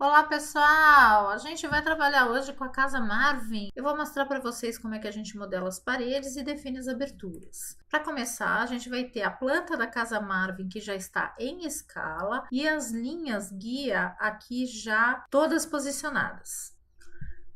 Olá pessoal, a gente vai trabalhar hoje com a casa Marvin. Eu vou mostrar para vocês como é que a gente modela as paredes e define as aberturas. Para começar, a gente vai ter a planta da casa Marvin que já está em escala e as linhas guia aqui já todas posicionadas.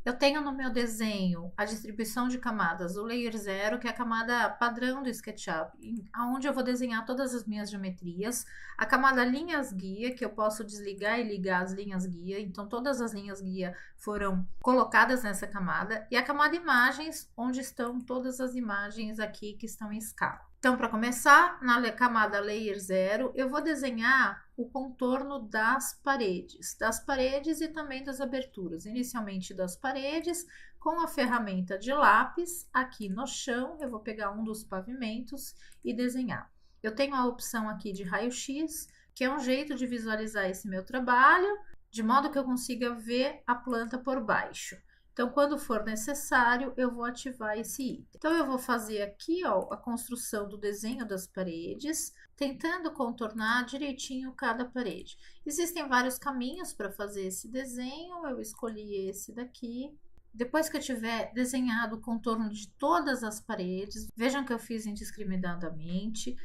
Eu tenho no meu desenho a distribuição de camadas, o Layer 0, que é a camada padrão do SketchUp, onde eu vou desenhar todas as minhas geometrias. A camada linhas guia, que eu posso desligar e ligar as linhas guia, então todas as linhas guia foram colocadas nessa camada. E a camada imagens, onde estão todas as imagens aqui que estão em escala. Então, para começar, na camada Layer 0, eu vou desenhar o contorno das paredes e também das aberturas. Inicialmente das paredes, com a ferramenta de lápis, aqui no chão, eu vou pegar um dos pavimentos e desenhar. Eu tenho a opção aqui de raio-x, que é um jeito de visualizar esse meu trabalho, de modo que eu consiga ver a planta por baixo. Então, quando for necessário, eu vou ativar esse item. Então, eu vou fazer aqui, ó, a construção do desenho das paredes, tentando contornar direitinho cada parede. Existem vários caminhos para fazer esse desenho, eu escolhi esse daqui. Depois que eu tiver desenhado o contorno de todas as paredes, vejam que eu fiz indiscriminadamente,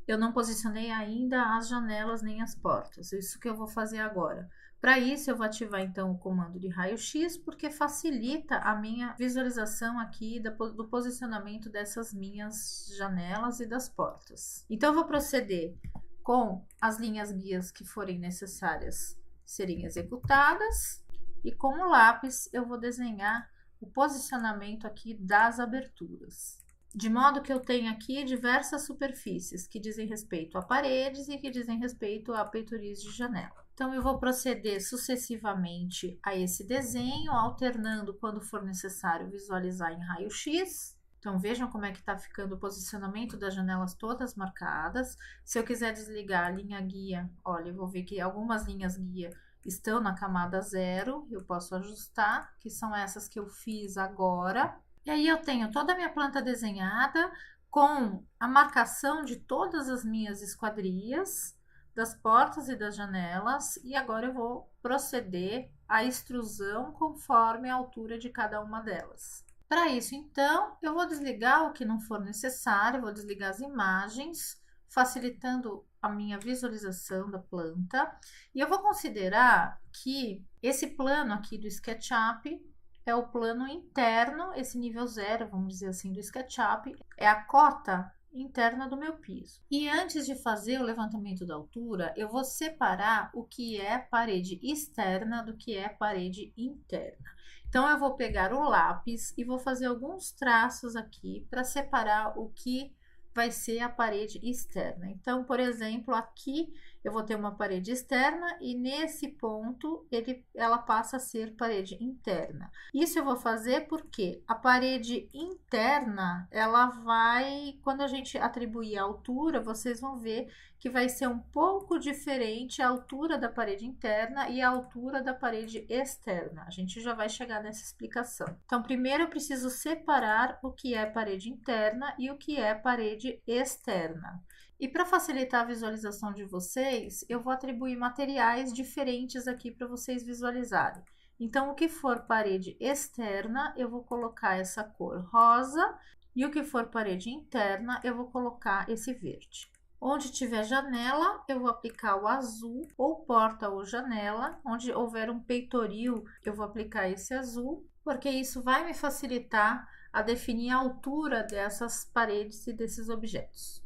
eu não posicionei ainda as janelas nem as portas, isso que eu vou fazer agora. Para isso, eu vou ativar então o comando de raio-x, porque facilita a minha visualização aqui do posicionamento dessas minhas janelas e das portas. Então, eu vou proceder com as linhas guias que forem necessárias serem executadas, e com o lápis eu vou desenhar o posicionamento aqui das aberturas. De modo que eu tenho aqui diversas superfícies que dizem respeito a paredes e que dizem respeito a peitoris de janela. Então, eu vou proceder sucessivamente a esse desenho, alternando quando for necessário visualizar em raio-x. Então, vejam como é que está ficando o posicionamento das janelas todas marcadas. Se eu quiser desligar a linha guia, olha, eu vou ver que algumas linhas guia estão na camada 0, eu posso ajustar, que são essas que eu fiz agora. E aí eu tenho toda a minha planta desenhada com a marcação de todas as minhas esquadrias, das portas e das janelas, e agora eu vou proceder à extrusão conforme a altura de cada uma delas. Para isso, então, eu vou desligar o que não for necessário, vou desligar as imagens, facilitando a minha visualização da planta, e eu vou considerar que esse plano aqui do SketchUp é o plano interno, esse nível 0, vamos dizer assim, do SketchUp, é a cota interna do meu piso. E antes de fazer o levantamento da altura, eu vou separar o que é parede externa do que é parede interna. Então, eu vou pegar o lápis e vou fazer alguns traços aqui para separar o que vai ser a parede externa. Então, por exemplo, aqui eu vou ter uma parede externa e nesse ponto ela passa a ser parede interna. Isso eu vou fazer porque a parede interna, ela vai, quando a gente atribuir a altura, vocês vão ver que vai ser um pouco diferente a altura da parede interna e a altura da parede externa. A gente já vai chegar nessa explicação. Então, primeiro eu preciso separar o que é parede interna e o que é parede externa. E para facilitar a visualização de vocês, eu vou atribuir materiais diferentes aqui para vocês visualizarem. Então, o que for parede externa, eu vou colocar essa cor rosa, e o que for parede interna, eu vou colocar esse verde. Onde tiver janela, eu vou aplicar o azul, ou porta ou janela. Onde houver um peitoril, eu vou aplicar esse azul, porque isso vai me facilitar a definir a altura dessas paredes e desses objetos.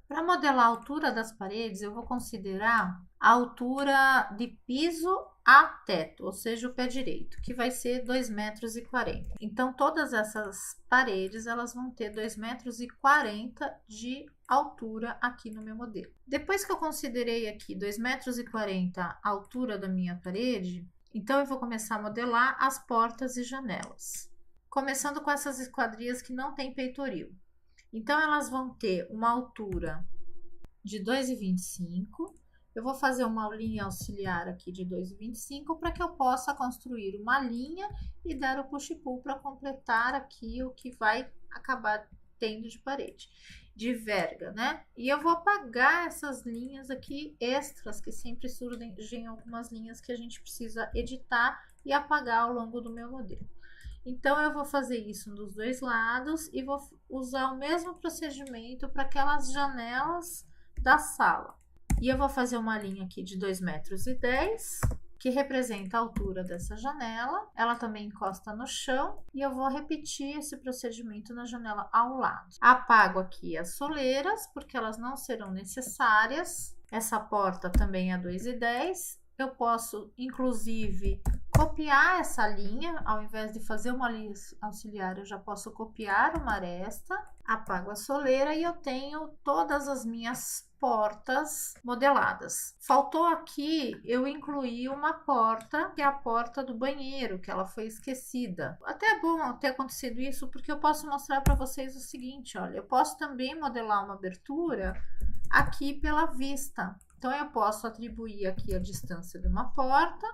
Para modelar a altura das paredes, eu vou considerar a altura de piso a teto, ou seja, o pé direito, que vai ser 2,40 metros. Então, todas essas paredes, elas vão ter 2,40 metros de altura aqui no meu modelo. Depois que eu considerei aqui 2,40 metros a altura da minha parede, então eu vou começar a modelar as portas e janelas. Começando com essas esquadrias que não tem peitoril. Então, elas vão ter uma altura de 2,25. Eu vou fazer uma linha auxiliar aqui de 2,25 para que eu possa construir uma linha e dar o push-pull para completar aqui o que vai acabar tendo de parede, de verga, né? E eu vou apagar essas linhas aqui extras que sempre surgem algumas linhas que a gente precisa editar e apagar ao longo do meu modelo. Então, eu vou fazer isso dos dois lados e vou usar o mesmo procedimento para aquelas janelas da sala. E eu vou fazer uma linha aqui de 2,10 metros, que representa a altura dessa janela. Ela também encosta no chão e eu vou repetir esse procedimento na janela ao lado. Apago aqui as soleiras, porque elas não serão necessárias. Essa porta também é 2,10. Eu posso, inclusive, copiar essa linha, ao invés de fazer uma linha auxiliar, eu já posso copiar uma aresta, apago a soleira e eu tenho todas as minhas portas modeladas. Faltou aqui eu incluir uma porta, que é a porta do banheiro, que ela foi esquecida. Até é bom ter acontecido isso, porque eu posso mostrar para vocês o seguinte, olha, eu posso também modelar uma abertura aqui pela vista. Então, eu posso atribuir aqui a distância de uma porta,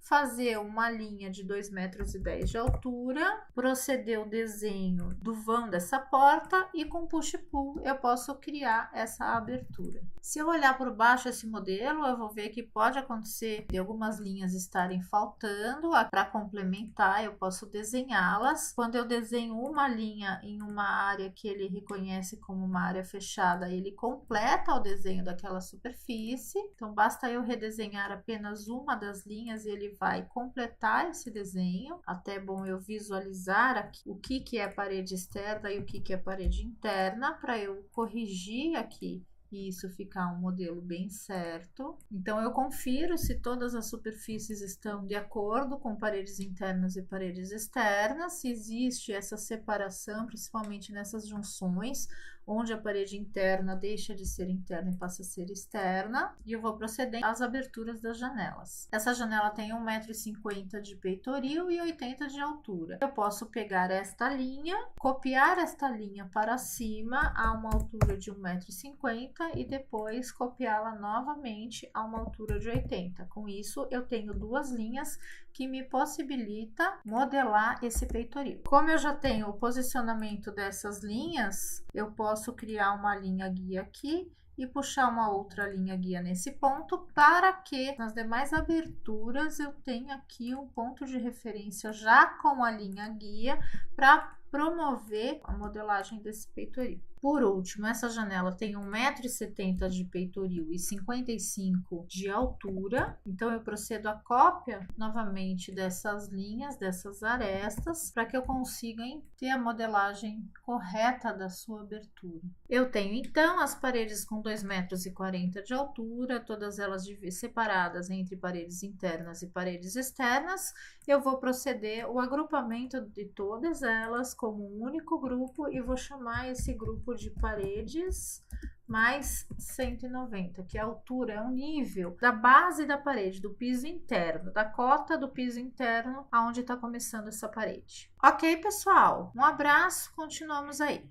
fazer uma linha de 2,10 metros de altura, proceder o desenho do vão dessa porta e com push-pull eu posso criar essa abertura. Se eu olhar por baixo esse modelo, eu vou ver que pode acontecer de algumas linhas estarem faltando. Para complementar, eu posso desenhá-las. Quando eu desenho uma linha em uma área que ele reconhece como uma área fechada, ele completa o desenho daquela superfície. Então, basta eu redesenhar apenas uma das linhas e ele vai completar esse desenho. Até é bom eu visualizar aqui o que é parede externa e o que é parede interna, para eu corrigir aqui e isso ficar um modelo bem certo. Então, eu confiro se todas as superfícies estão de acordo com paredes internas e paredes externas, se existe essa separação, principalmente nessas junções, onde a parede interna deixa de ser interna e passa a ser externa. E eu vou proceder às aberturas das janelas. Essa janela tem 1,50 m de peitoril e 80 de altura. Eu posso pegar esta linha, copiar esta linha para cima a uma altura de 1,50 m e depois copiá-la novamente a uma altura de 80. Com isso, eu tenho duas linhas que me possibilita modelar esse peitoril. Como eu já tenho o posicionamento dessas linhas, eu posso criar uma linha guia aqui e puxar uma outra linha guia nesse ponto, para que nas demais aberturas eu tenha aqui um ponto de referência já com a linha guia para promover a modelagem desse peitoril. Por último, essa janela tem 1,70 m de peitoril e 55 de altura. Então, eu procedo a cópia novamente dessas linhas, dessas arestas, para que eu consiga ter a modelagem correta da sua abertura. Eu tenho, então, as paredes com 2,40 m de altura, todas elas separadas entre paredes internas e paredes externas. Eu vou proceder o agrupamento de todas elas como um único grupo e vou chamar esse grupo de paredes mais 190, que a altura é o nível da base da parede, do piso interno, da cota do piso interno, aonde está começando essa parede. Ok, pessoal? Um abraço, continuamos aí.